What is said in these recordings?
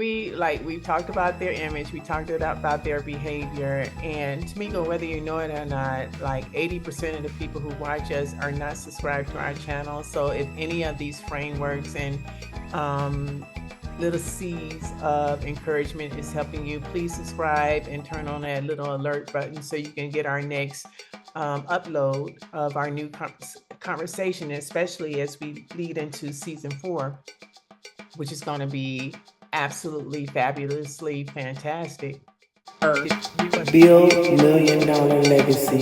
We've talked about their image, we talked about their behavior, and Tamiko, whether you know it or not, like 80% of the people who watch us are not subscribed to our channel. So if any of these frameworks and um, little seeds of encouragement is helping you, please subscribe and turn on that little alert button so you can get our next upload of our new conversation, especially as we lead into season 4, which is going to be absolutely fabulously fantastic. Build $1,000,000 legacy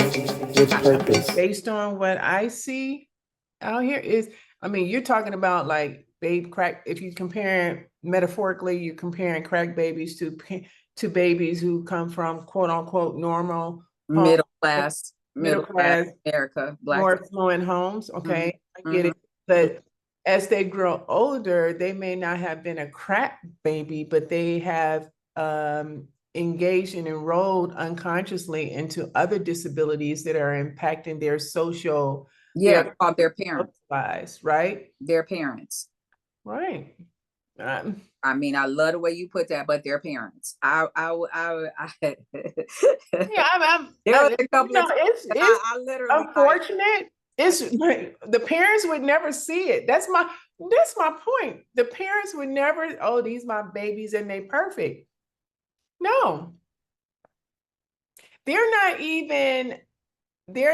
with purpose. Based on what I see out here is, I mean, you're talking about like babe crack. If you compare metaphorically, you're comparing crack babies to babies who come from quote unquote normal middle class America, Black, more affluent homes. Okay, mm-hmm. I get it. But as they grow older, they may not have been a crack baby, but they have engaged and enrolled unconsciously into other disabilities that are impacting their social, their parents lives, right? Their parents, right? I mean, I love the way you put that, but their parents. Yeah, it's unfortunate. It's the parents would never see it. That's my point. The parents would never, oh, these my babies and they perfect. No. They're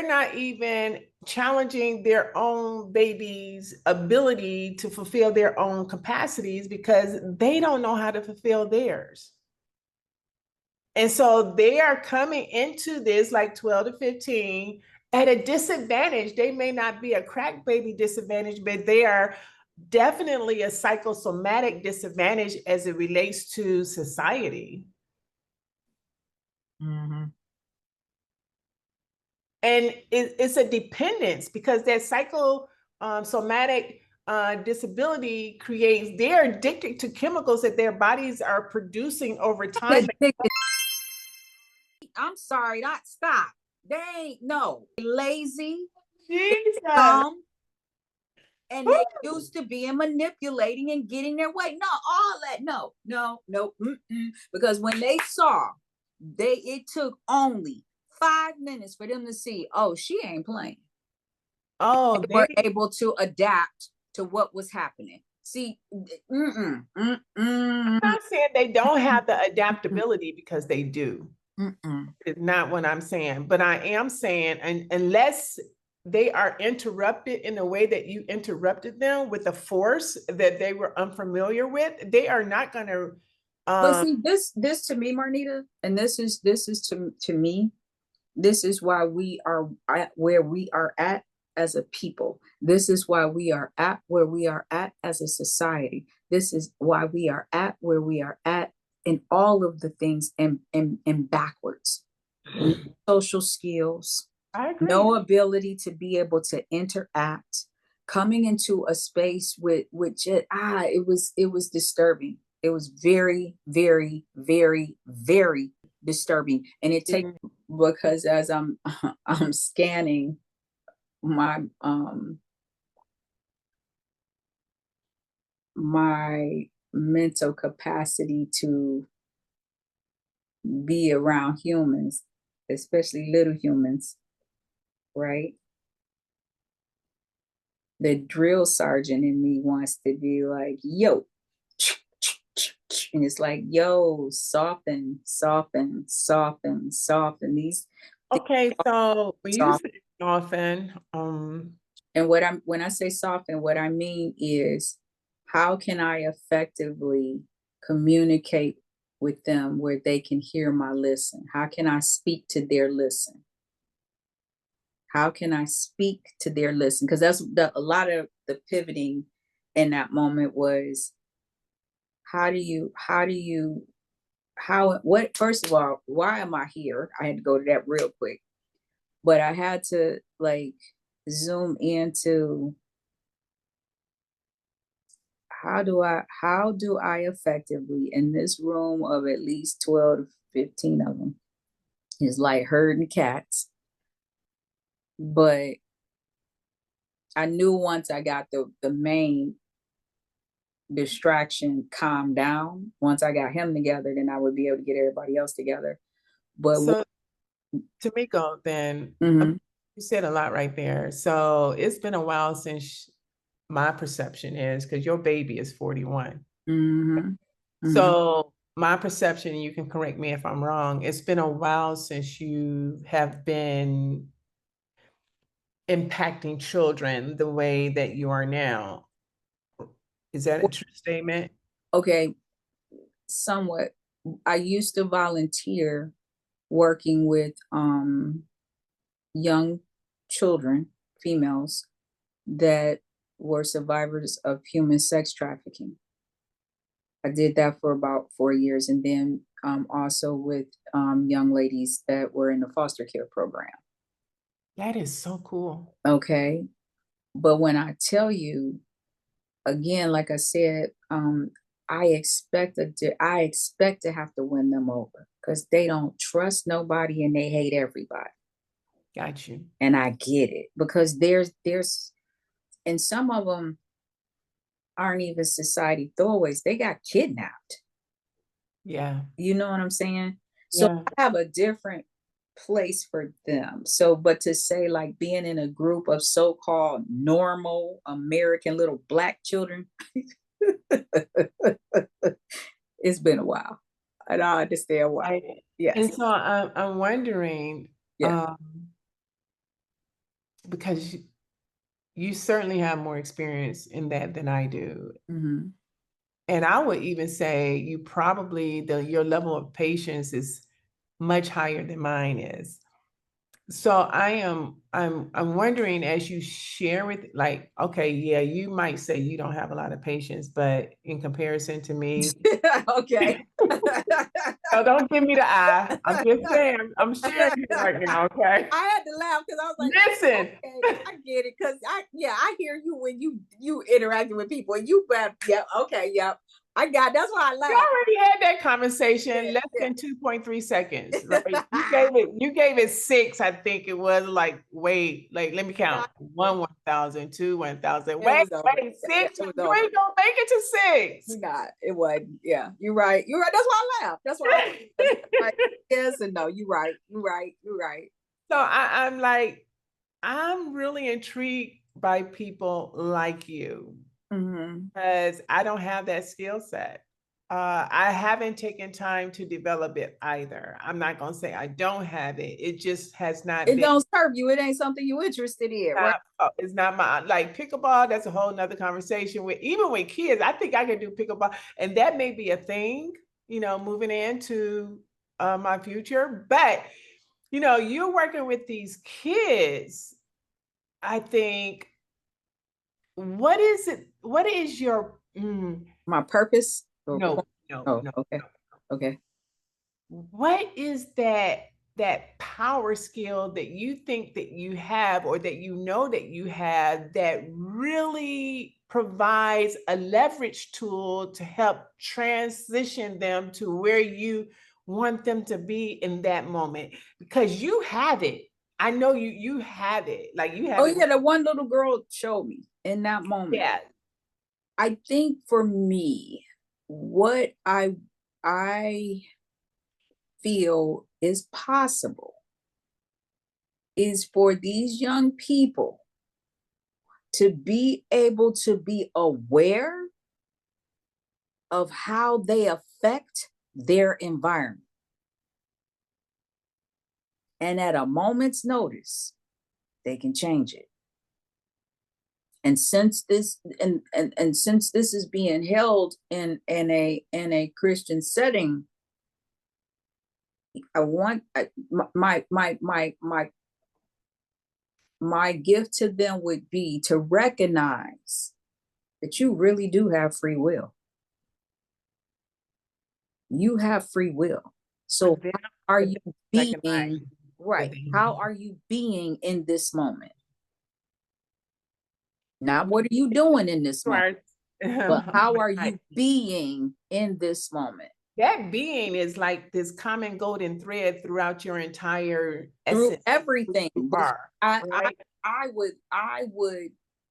not even challenging their own baby's ability to fulfill their own capacities because they don't know how to fulfill theirs. And so they are coming into this like 12 to 15 at a disadvantage. They may not be a crack baby disadvantage, but they are definitely a psychosomatic disadvantage as it relates to society. Mm-hmm. And it's a dependence because that psychosomatic disability creates, they're addicted to chemicals that their bodies are producing over time. I'm sorry, not stop. They ain't lazy, dumb, and they used to being manipulating and getting their way. No, all that, no. Because when they saw, it took only 5 minutes for them to see, oh, she ain't playing. Oh, they were able to adapt to what was happening. See, I'm not saying they don't have the adaptability because they do. It's not what I'm saying, but I am saying, and unless they are interrupted in the way that you interrupted them with a force that they were unfamiliar with, they are not going to. But see, this to me, Marnita, and this is to me, this is why we are at where we are at as a people. This is why we are at where we are at as a society. This is why we are at where we are at in all of the things and backwards. Social skills, no ability to be able to interact, coming into a space with just, it was disturbing. It was very, very, very, very disturbing. And it takes, because as I'm scanning my my mental capacity to be around humans, especially little humans, right? The drill sergeant in me wants to be like, yo, and it's like, yo, soften these. Okay, so when you say soften, and when I say soften, what I mean is, how can I effectively communicate with them where they can hear my listen? How can I speak to their listen? How can I speak to their listen? Because that's a lot of the pivoting in that moment was, first of all, why am I here? I had to go to that real quick, but I had to like zoom into how do I effectively, in this room of at least 12 to 15 of them, is like herding cats. But I knew once I got the main distraction calm down. Once I got him together, then I would be able to get everybody else together. But So, Tamiko, then mm-hmm. you said a lot right there. So it's been a while since my perception is, because your baby is 41. Mm-hmm. Mm-hmm. So my perception, you can correct me if I'm wrong, it's been a while since you have been impacting children the way that you are now. Is that a true statement? Okay, somewhat. I used to volunteer working with young children, females, that were survivors of human sex trafficking. I did that for about 4 years, and then also with young ladies that were in the foster care program. That is so cool. Okay. But when I tell you, again, like I said, I expect to have to win them over because they don't trust nobody and they hate everybody. Got you. And I get it because there's and some of them aren't even society throwaways. They got kidnapped. Yeah. You know what I'm saying? So Yeah. I have a different place for them. So, but to say like being in a group of so-called normal American little Black children, it's been a while. And I understand why. Right. Yes. And so I'm wondering, Yeah. because you certainly have more experience in that than I do. Mm-hmm. And I would even say you probably, your level of patience is much higher than mine is. So I'm wondering, as you share with, like, okay, yeah, you might say you don't have a lot of patience, but in comparison to me, Okay. so don't give me the eye. I'm just saying, I'm sharing it right now, okay? I had to laugh because I was like, Listen. okay, I get it. Because I hear you when you interacting with people and you bad. Yeah, okay, yeah. That's why I You laugh. already had that conversation less Yeah. than 2.3 seconds, right? You gave it 6, I think it was. Like, wait, like, let me count. 1,000, 2, 1,000. Wait, 6. You ain't gonna make it to 6. You're not. It wasn't. Yeah, you're right. You're right. That's why I laugh. That's why right. Yes and no. You're right. You're right. You're right. So I'm like, I'm really intrigued by people like you. Mm-hmm. Because I don't have that skill set. I haven't taken time to develop it either. I'm not gonna say I don't have it. It just has not It been. don't serve you. It ain't something you interested in, right? It's not my, like, pickleball. That's a whole nother conversation. With even with kids, I think I can do pickleball, and that may be a thing. Moving into my future. But you're working with these kids. I think. What is it? What is your My purpose? no, Oh, no. okay. Okay. What is that power skill that you think that you have, or that that you have, that really provides a leverage tool to help transition them to where you want them to be in that moment? Because you have it. I know you have it. Like, you have Oh it. yeah, the one little girl showed me in that moment. Yeah. I think for me, what I feel is possible is for these young people to be able to be aware of how they affect their environment. And at a moment's notice, they can change it. And since this and since this is being held in a Christian setting, I want my gift to them would be to recognize that you really do have free will. You have free will. So how are you being right? How are you being in this moment? Not what are you doing in this moment, but how are you being in this moment? That being is like this common golden thread throughout your entire Through essence. everything. Bar, right?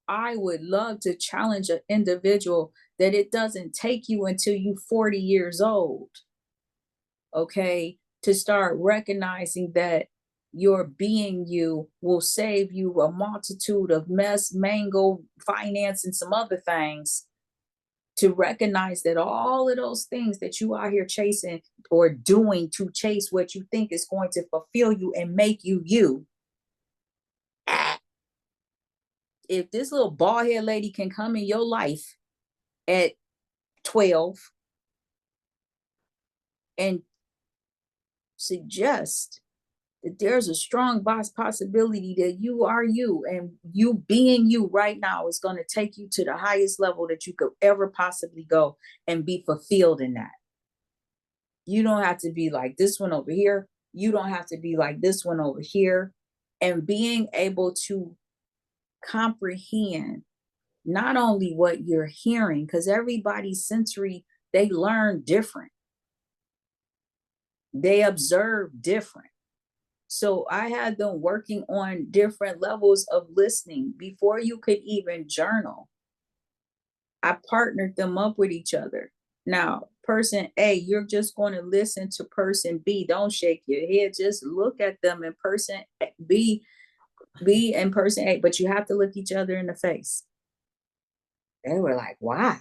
I would love to challenge an individual that it doesn't take you until you 40 years old, okay, to start recognizing that your being you will save you a multitude of mess, mango, finance, and some other things, to recognize that all of those things that you are here chasing or doing to chase what you think is going to fulfill you and make you you. If this little bald head lady can come in your life at 12 and suggest that there's a strong possibility that you are you, and you being you right now is going to take you to the highest level that you could ever possibly go and be fulfilled in that. You don't have to be like this one over here. You don't have to be like this one over here. And being able to comprehend not only what you're hearing, because everybody's sensory, they learn different. They observe different. So I had them working on different levels of listening before you could even journal. I partnered them up with each other. Now, person A, you're just going to listen to person B. Don't shake your head. Just look at them in person B and person A, but you have to look each other in the face. They were like, why?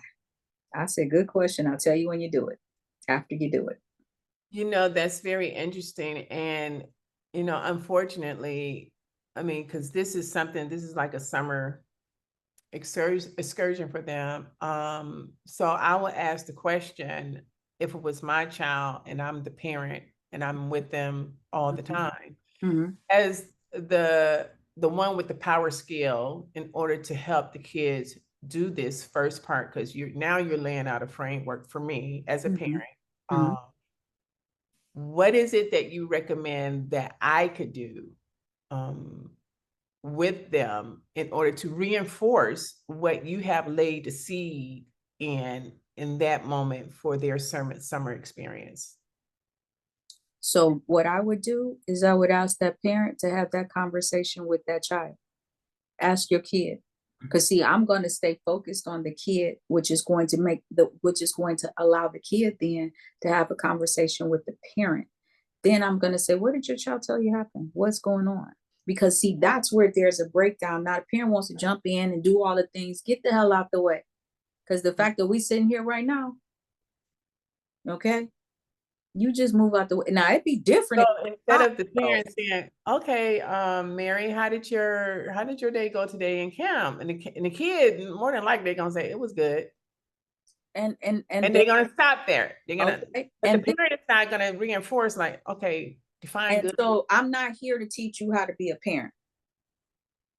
I said, good question. I'll tell you when you do it, after you do it. You know, that's very interesting. And, you know, unfortunately, I mean, because this is like a summer excursion for them. So I would ask the question, if it was my child and I'm the parent and I'm with them all the time, as the one with the power skill, in order to help the kids do this first part, because you're laying out a framework for me as a parent. What is it that you recommend that I could do with them in order to reinforce what you have laid the seed in that moment for their summer experience? So what I would do is I would ask that parent to have that conversation with that child. Ask your kid. Because see, I'm going to stay focused on the kid, which is going to allow the kid then to have a conversation with the parent. Then I'm going to say, what did your child tell you happened? What's going on? Because see, that's where there's a breakdown. Now the parent wants to jump in and do all the things. Get the hell out the way. Because the fact that we sitting here right now, okay, you just move out the way. Now it'd be different. So instead of the parents saying, okay, Mary, how did your day go today in camp? And the kid, more than likely, they're gonna say it was good. And they're gonna stop there. They're gonna, okay. And the parent is not gonna reinforce, like, okay, define good. So I'm not here to teach you how to be a parent.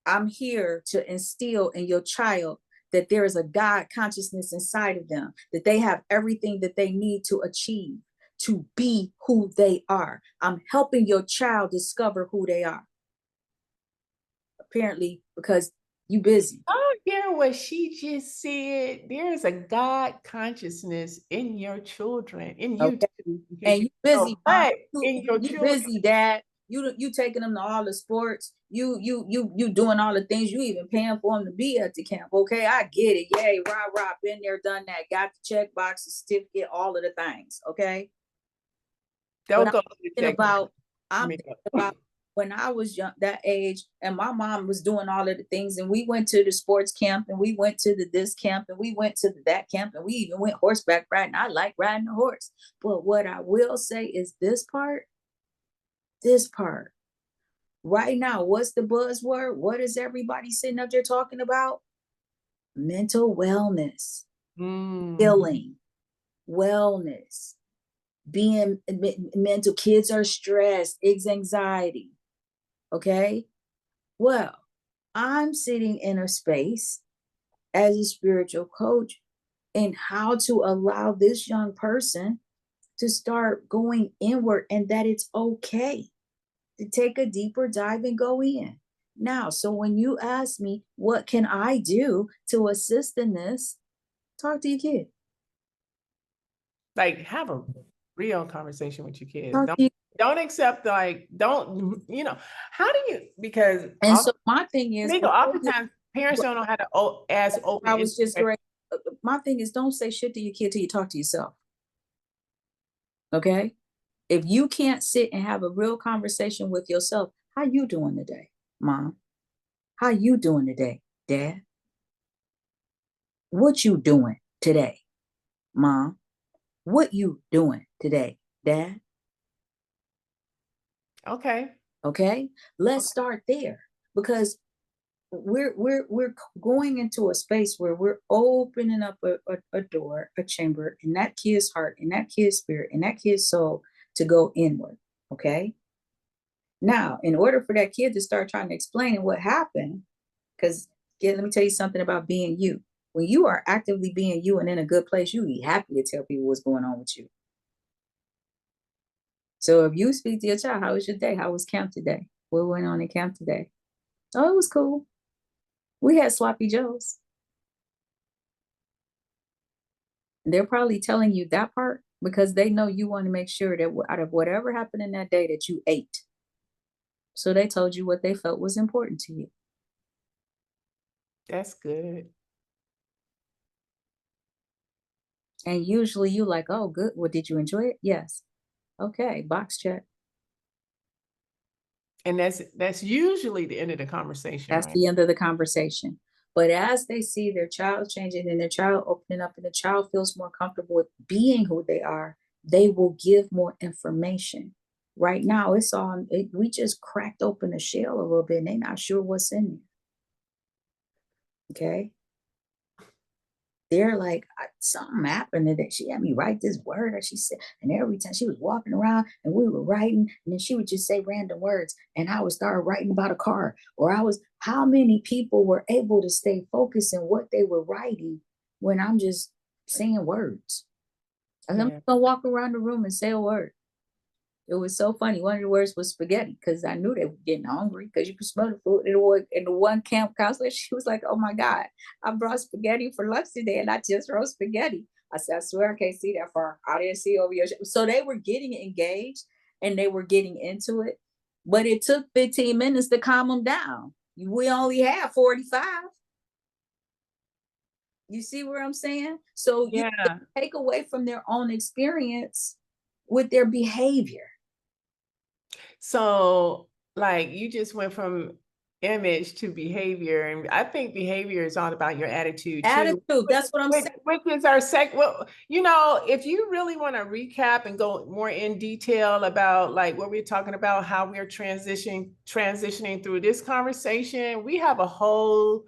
I'm here to instill in your child that there is a God consciousness inside of them, that they have everything that they need to achieve, to be who they are. I'm helping your child discover who they are. Apparently, because you busy. I don't hear what she just said. There's a God consciousness in your children, in you too. And you busy, in your you children. busy, Dad. You taking them to all the sports. You doing all the things. You even paying for them to be at the camp. Okay, I get it. Yay, rah, been there, done that. Got the check box, the certificate, all of the things. Okay. Don't go I'm thinking about when I was young, that age, and my mom was doing all of the things, and we went to the sports camp, and we went to this camp, and we went to that camp, and we even went horseback riding. I like riding a horse. But what I will say is this part right now, what's the buzzword? What is everybody sitting up there talking about? Mental wellness, healing, wellness, being mental. Kids are stressed, it's anxiety. Okay. Well, I'm sitting in a space as a spiritual coach in how to allow this young person to start going inward, and that it's okay to take a deeper dive and go in. Now, so when you ask me, what can I do to assist in this? Talk to your kid. Like, have a real conversation with your kids. Don't accept, like, don't, how do you, because and so my thing is, oftentimes parents don't know how to ask open. I was just my thing is, don't say shit to your kid till you talk to yourself. Okay? If you can't sit and have a real conversation with yourself, how you doing today, mom? How you doing today, dad? What you doing today, mom? What you doing today, dad? Okay. Okay? Let's start there, because we're going into a space where we're opening up a door, a chamber in that kid's heart, in that kid's spirit, in that kid's soul to go inward. Okay? Now, in order for that kid to start trying to explain what happened, because let me tell you something about being you. When you are actively being you and in a good place, you be happy to tell people what's going on with you. So if you speak to your child, how was your day? How was camp today? What went on in camp today? Oh, it was cool. We had sloppy joes. They're probably telling you that part because they know you want to make sure that out of whatever happened in that day that you ate. So they told you what they felt was important to you. That's good. And usually you like, oh, good. Well, did you enjoy it? Yes. Okay, box check. And that's usually the end of the conversation, That's right? the end of the conversation. But as they see their child changing and their child opening up and the child feels more comfortable with being who they are, they will give more information. Right now, it's on, we just cracked open the shell a little bit and they're not sure what's in there. Okay. They're like, something happened today. She had me write this word, or she said, and every time she was walking around and we were writing, and then she would just say random words, and I would start writing about a car, or how many people were able to stay focused in what they were writing when I'm just saying words? And I'm Yeah. gonna walk around the room and say a word. It was so funny. One of the words was spaghetti because I knew they were getting hungry because you could smell the food. And the one camp counselor, she was like, "Oh my God, I brought spaghetti for lunch today and I just wrote spaghetti." I said, "I swear I can't see that far. I didn't see over your." So they were getting engaged and they were getting into it. But it took 15 minutes to calm them down. We only had 45. You see where I'm saying? So you Yeah. take away from their own experience with their behavior. So, like, you just went from image to behavior, and I think behavior is all about your attitude too. Attitude, that's what I'm Which, saying. which is our well, if you really want to recap and go more in detail about like what we're talking about, how we're transitioning through this conversation, we have a whole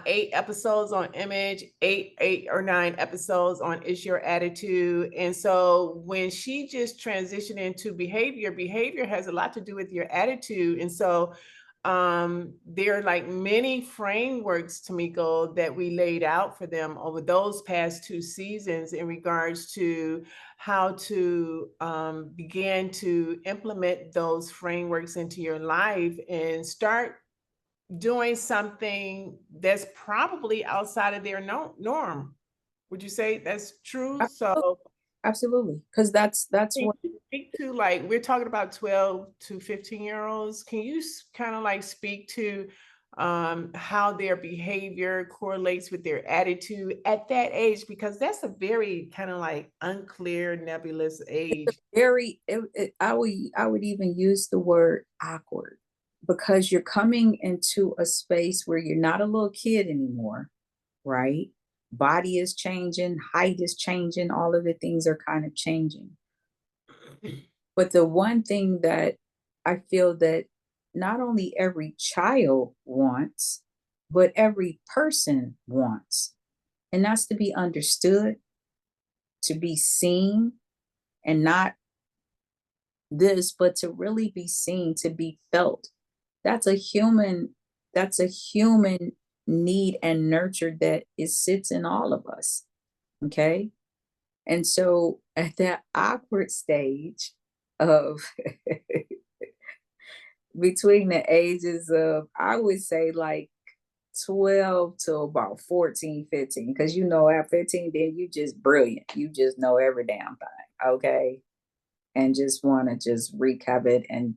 8 episodes on image, eight or 9 episodes on is your attitude. And so when she just transitioned into behavior has a lot to do with your attitude. And so there are like many frameworks, Tamiko, that we laid out for them over those past 2 seasons in regards to how to begin to implement those frameworks into your life and start doing something that's probably outside of their norm. Would you say that's true? So Absolutely. Because that's can what you speak to, like, we're talking about 12 to 15-year-olds. Can you kind of like speak to how their behavior correlates with their attitude at that age? Because that's a very kind of like unclear, nebulous age. I would even use the word awkward because you're coming into a space where you're not a little kid anymore, right? Body is changing, height is changing, all of the things are kind of changing. But the one thing that I feel that not only every child wants, but every person wants, and that's to be understood, to be seen, and not this, but to really be seen, to be felt. That's a human, that's a human need and nurture that it sits in all of us. Okay. And so at that awkward stage of between the ages of, I would say like 12 to about 14, 15, because at 15, then you just brilliant. You just know every damn thing. Okay. And just want to just wreak havoc and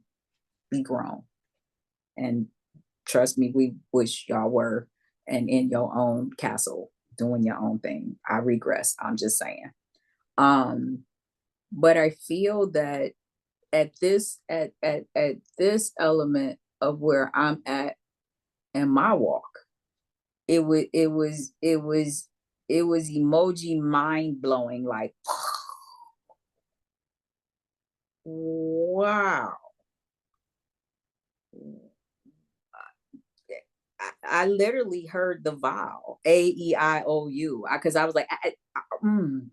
be grown. And trust me, we wish y'all were and in your own castle doing your own thing. I regress. I'm just saying. But I feel that at this element of where I'm at in my walk, it was emoji mind blowing, like wow. I literally heard the vowel AEIOU because I was like, mm.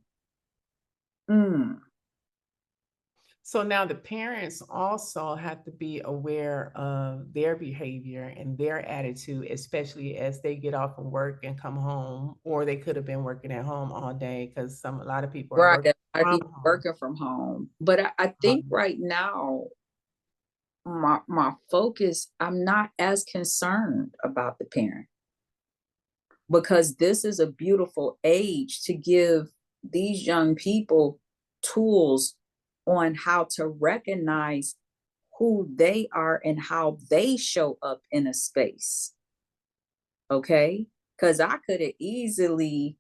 So now the parents also have to be aware of their behavior and their attitude, especially as they get off from work and come home, or they could have been working at home all day because a lot of people are Right. working A lot of from people home. working from home. But I think right now, my focus, I'm not as concerned about the parent, because this is a beautiful age to give these young people tools on how to recognize who they are and how they show up in a space. Okay? Because I could have easily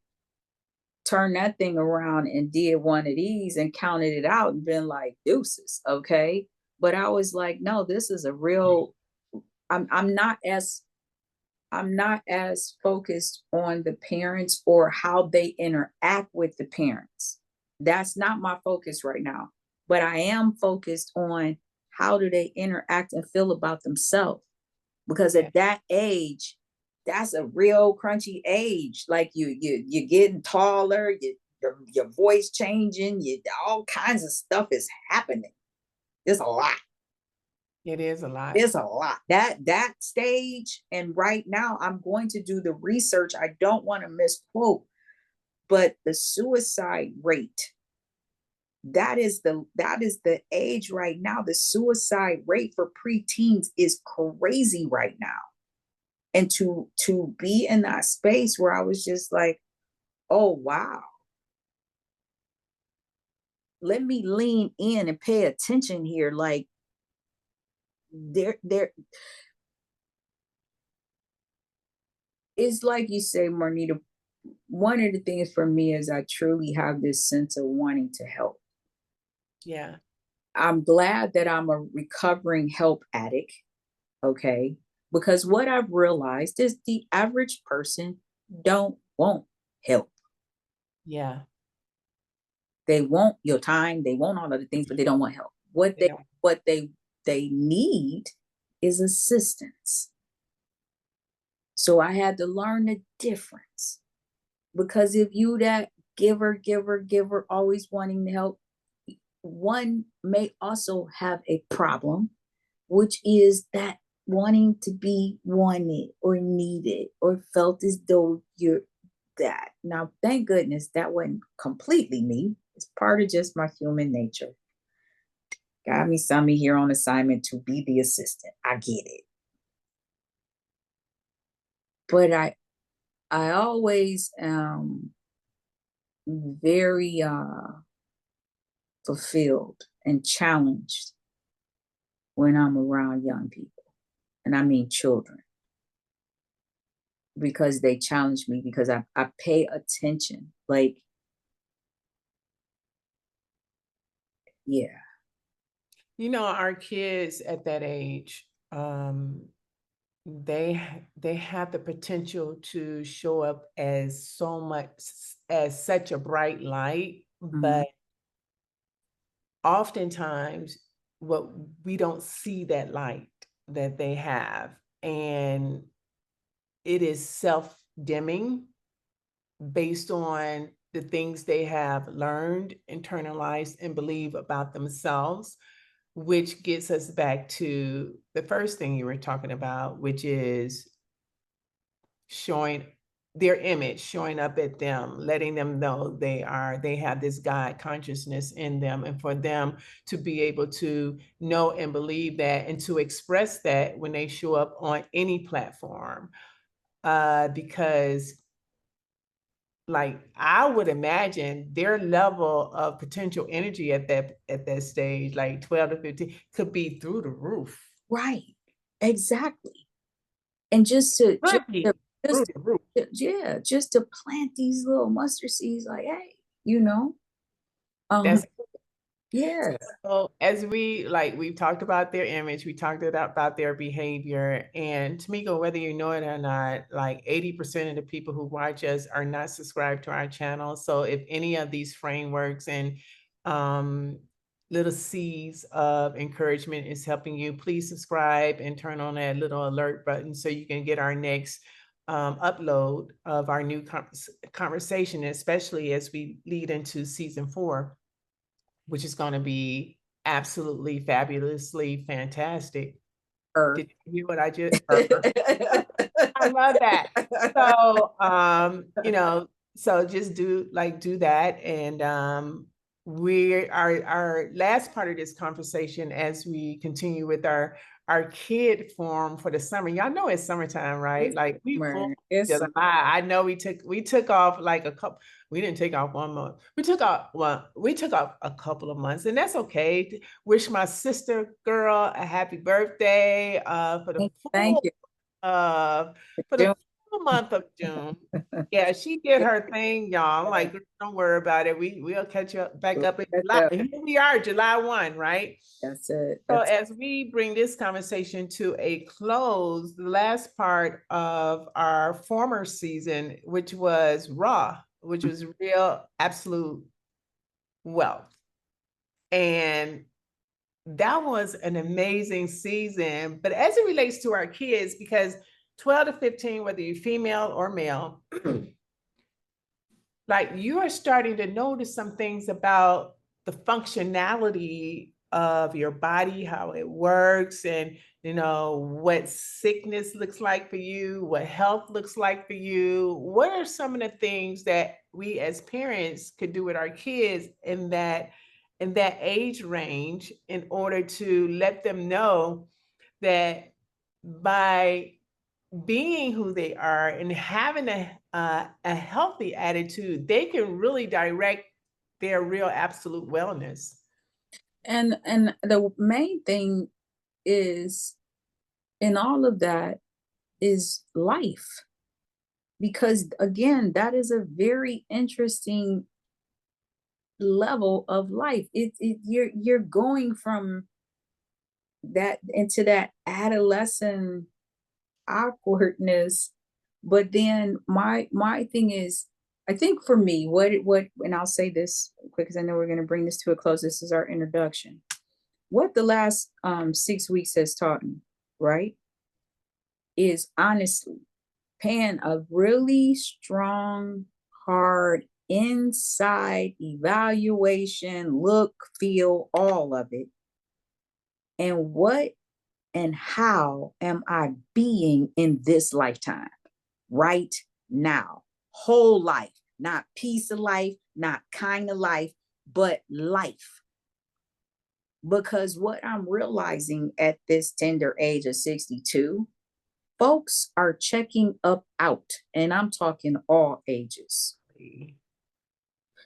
turned that thing around and did one of these and counted it out and been like, deuces. Okay? But I was like, no, this is a real, I'm not as focused on the parents or how they interact with the parents. That's not my focus right now. But I am focused on how do they interact and feel about themselves. Because Yeah. at that age, that's a real crunchy age. Like you're getting taller, your voice changing, all kinds of stuff is happening. There's a lot. It is a lot. There's a lot. That stage, and right now I'm going to do the research. I don't want to misquote, but the suicide rate, that is the age right now. The suicide rate for preteens is crazy right now. And to be in that space where I was just like, oh wow, let me lean in and pay attention here. Like there it's like you say, Marnita, one of the things for me is I truly have this sense of wanting to help. Yeah. I'm glad that I'm a recovering help addict, okay? Because what I've realized is the average person don't want help. Yeah. They want your time, they want all of the things, but they don't want help. What They don't. they need is assistance. So I had to learn the difference. Because if you that giver, always wanting to help, one may also have a problem, which is that wanting to be wanted or needed or felt as though you're that. Now, thank goodness that wasn't completely me. It's part of just my human nature. Got me some here on assignment to be the assistant. I get it. But I always am very fulfilled and challenged when I'm around young people. And I mean children. Because they challenge me, because I pay attention. Like, yeah. Our kids at that age, they have the potential to show up as so much as such a bright light, Mhm. but oftentimes what we don't see that light that they have, and it is self-dimming based on the things they have learned, internalized, and believe about themselves, which gets us back to the first thing you were talking about, which is showing their image, showing up at them, letting them know they have this God consciousness in them, and for them to be able to know and believe that and to express that when they show up on any platform. Because like I would imagine their level of potential energy at that stage, like 12 to 15, could be through the roof. Right. Exactly. And just Could be. just, yeah, just to plant these little mustard seeds, like, hey, you know, That's yeah, so as we've talked about their image, we talked about their behavior, and Tamiko, whether you know it or not, like 80% of the people who watch us are not subscribed to our channel. So if any of these frameworks and um, little seeds of encouragement is helping you, please subscribe and turn on that little alert button so you can get our next upload of our new conversation, especially as we lead into season 4, which is going to be absolutely fabulously fantastic. Did you hear what I just I love that. So so just do that. And we our last part of this conversation as we continue with our kid forum for the summer. Y'all know it's summertime, right? Like we full July. I know we took off like a couple. We didn't take off 1 month. We took off a couple of months, and that's okay. Wish my sister girl a happy birthday for the thank you. For the full month of June. Yeah, she did her thing, y'all. I'm like, don't worry about it. We'll catch up back up in July. Here we are, July 1, right? That's it. So as we bring this conversation to a close, the last part of our former season, which was raw, which was real absolute wealth. And that was an amazing season. But as it relates to our kids, because 12 to 15, whether you're female or male, like you are starting to notice some things about the functionality of your body, how it works, and what sickness looks like for you, what health looks like for you. What are some of the things that we as parents could do with our kids in that age range in order to let them know that by being who they are and having a healthy attitude, they can really direct their real absolute wellness. And the main thing is in all of that is life, because again, that is a very interesting level of life. You're going from that into that adolescent awkwardness, but then my thing is, I think for me, what and I'll say this quick because I know we're going to bring this to a close. This is our introduction. What the last 6 weeks has taught me, right, is honestly paying a really strong, hard inside evaluation, look, feel, all of it. And what and how am I being in this lifetime, right now? Whole life, not piece of life, not kind of life, but life. Because what I'm realizing at this tender age of 62, folks are checking up out, and I'm talking all ages.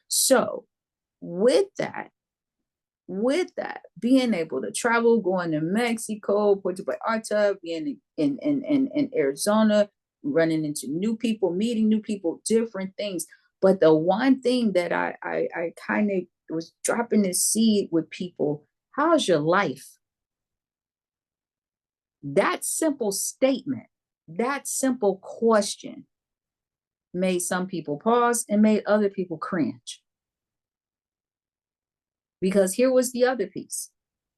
So with that, being able to travel, going to Mexico, Puerto Vallarta, being in Arizona, running into new people, meeting new people, different things. But the one thing that I kind of was dropping this seed with people: how's your life? That simple statement, that simple question made some people pause and made other people cringe. Because here was the other piece.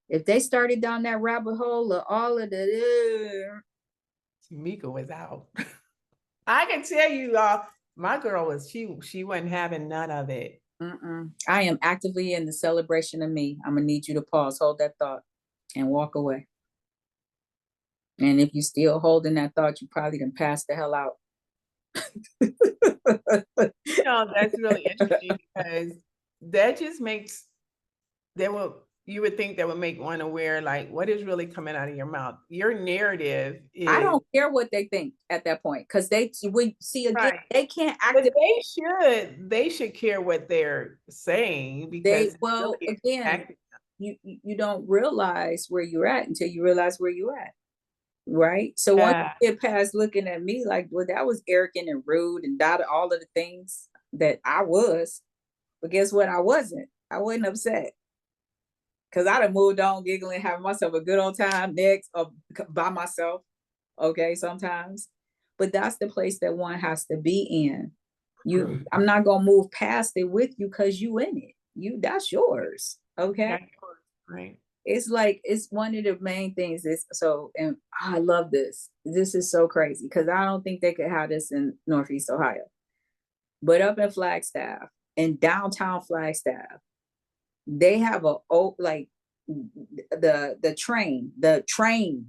If they started down that rabbit hole of all of the Tamiko was out. I can tell you, my girl was she wasn't having none of it. I am actively in the celebration of me. I'm gonna need you to pause, hold that thought, and walk away. And if you're still holding that thought, you probably done passed the hell out. That's really interesting because that just makes you would think that would make one aware, like what is really coming out of your mouth. Your narrative is, I don't care what they think at that point, because we see again, right, they can't act. But they should care what they're saying, because really again, you don't realize where you're at until you realize where you're at. right? So once Yeah. you get past looking at me like, well, that was arrogant and rude and dotted all of the things that I was, but guess what? I wasn't. I wasn't upset because I'd have moved on, giggling, having myself a good old time next or by myself. Okay, sometimes, but that's the place that one has to be in. I'm not gonna move past it with you because you in it. That's yours. Okay, That's yours, right. it's like it's one of the main things is so, and I love this. This is so crazy because I don't think they could have this in Northeast Ohio, but up in Flagstaff, in downtown Flagstaff, they have a like the train,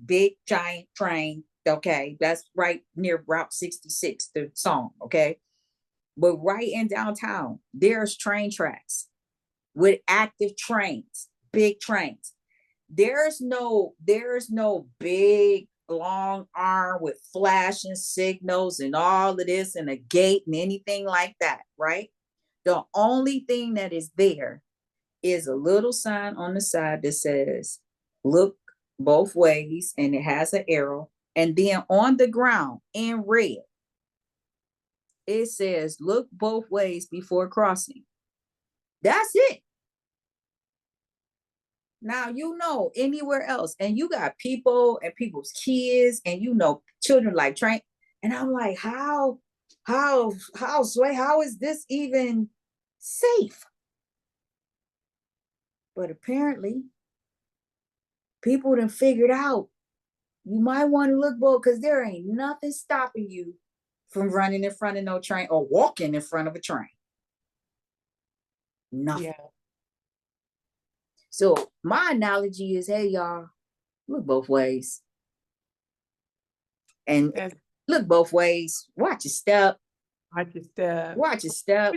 big giant train. Okay, that's right near Route 66, the song. Okay, but right in downtown, there's train tracks with active trains, big trains. There's no big long arm with flashing signals and all of this and a gate and anything like that, right? The only thing that is there is a little sign on the side that says look both ways, and it has an arrow, and then on the ground in red it says look both ways before crossing. That's it. Now, anywhere else, and you got people and people's kids, and children like train, and I'm like, Sway, how is this even safe? But apparently, people done figured out you might want to look bold because there ain't nothing stopping you from running in front of no train or walking in front of a train. Nothing. Yeah. So my analogy is, hey, y'all, look both ways. And That's look both ways. Watch your step. watch your step. Watch your step.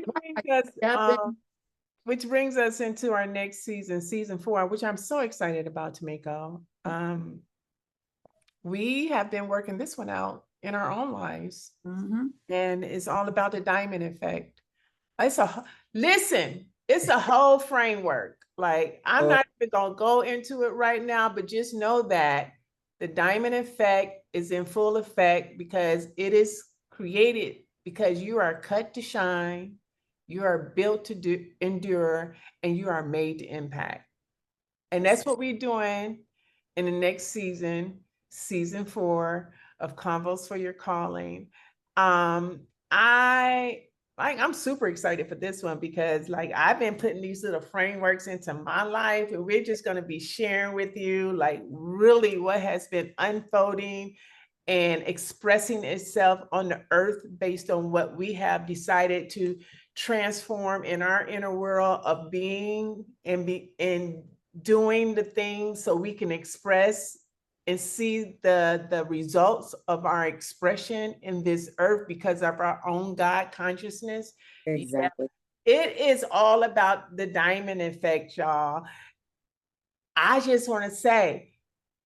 Which brings us into our next season, season 4, which I'm so excited about, Tamiko. We have been working this one out in our own lives, and it's all about the diamond effect. It's a whole framework. Like, I'm not even gonna go into it right now, but just know that the diamond effect is in full effect because it is created because you are cut to shine, you are built to endure, and you are made to impact. And that's what we're doing in the next season, season 4 of Convos for Your Calling. I I'm super excited for this one because like I've been putting these little frameworks into my life, and we're just going to be sharing with you like really what has been unfolding and expressing itself on the earth based on what we have decided to transform in our inner world of being and doing the things so we can express and see the results of our expression in this earth because of our own God consciousness. Exactly. Yeah. It is all about the diamond effect, y'all. I just want to say,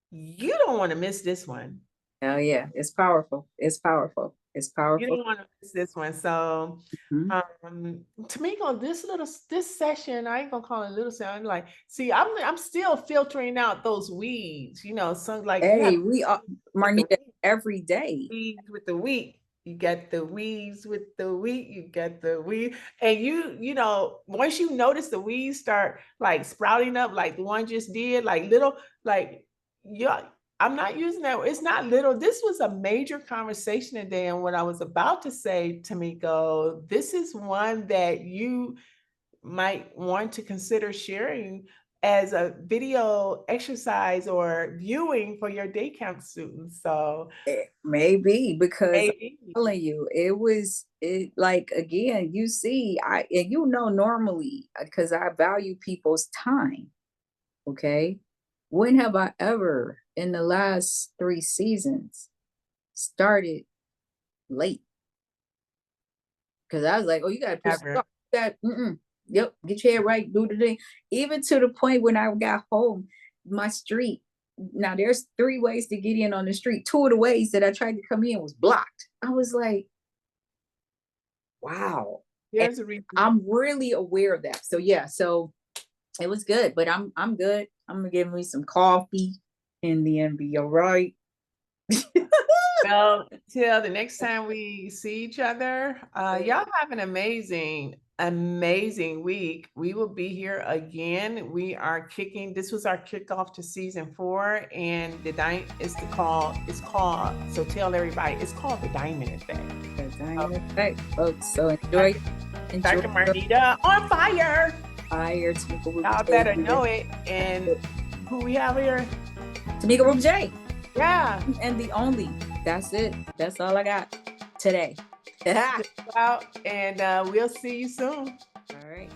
you don't want to miss this one. Oh yeah, it's powerful. It's powerful. It's powerful. You don't want to miss this one. So, Tamiko, this session, I ain't gonna call it a little session. Like, see, I'm still filtering out those weeds. Some like you have we are Marnita every day. weeds with the wheat. You got the weeds with the wheat. You got the weed, and once you notice the weeds start like sprouting up, like the one just did, like little, like yeah. I'm not using that. It's not little. This was a major conversation today. And what I was about to say, Tamiko, this is one that you might want to consider sharing as a video exercise or viewing for your day camp students. So Maybe because maybe. I'm telling you, it like again, you see, normally because I value people's time. Okay. When have I ever in the last 3 seasons started late? Because I was like, oh, you gotta push that. Yep, get your head right, do the thing. Even to the point when I got home, my street. Now there's 3 ways to get in on the street. 2 of the ways that I tried to come in was blocked. I was like, wow. There's a reason. I'm really aware of that. So yeah, so it was good, but I'm good. I'm gonna give me some coffee and then be all right. Well, till the next time we see each other, y'all have an amazing, amazing week. We will be here again. This was our kickoff to season 4, and it's called, so tell everybody, it's called the Diamond Effect. The Diamond Effect, folks. So enjoy Dr. Marnita on fire. Fire, Tamiko. Y'all better know it. And who we have here? Tamiko Ruby J. Yeah. And the only. That's it. That's all I got today. Out, and we'll see you soon. All right.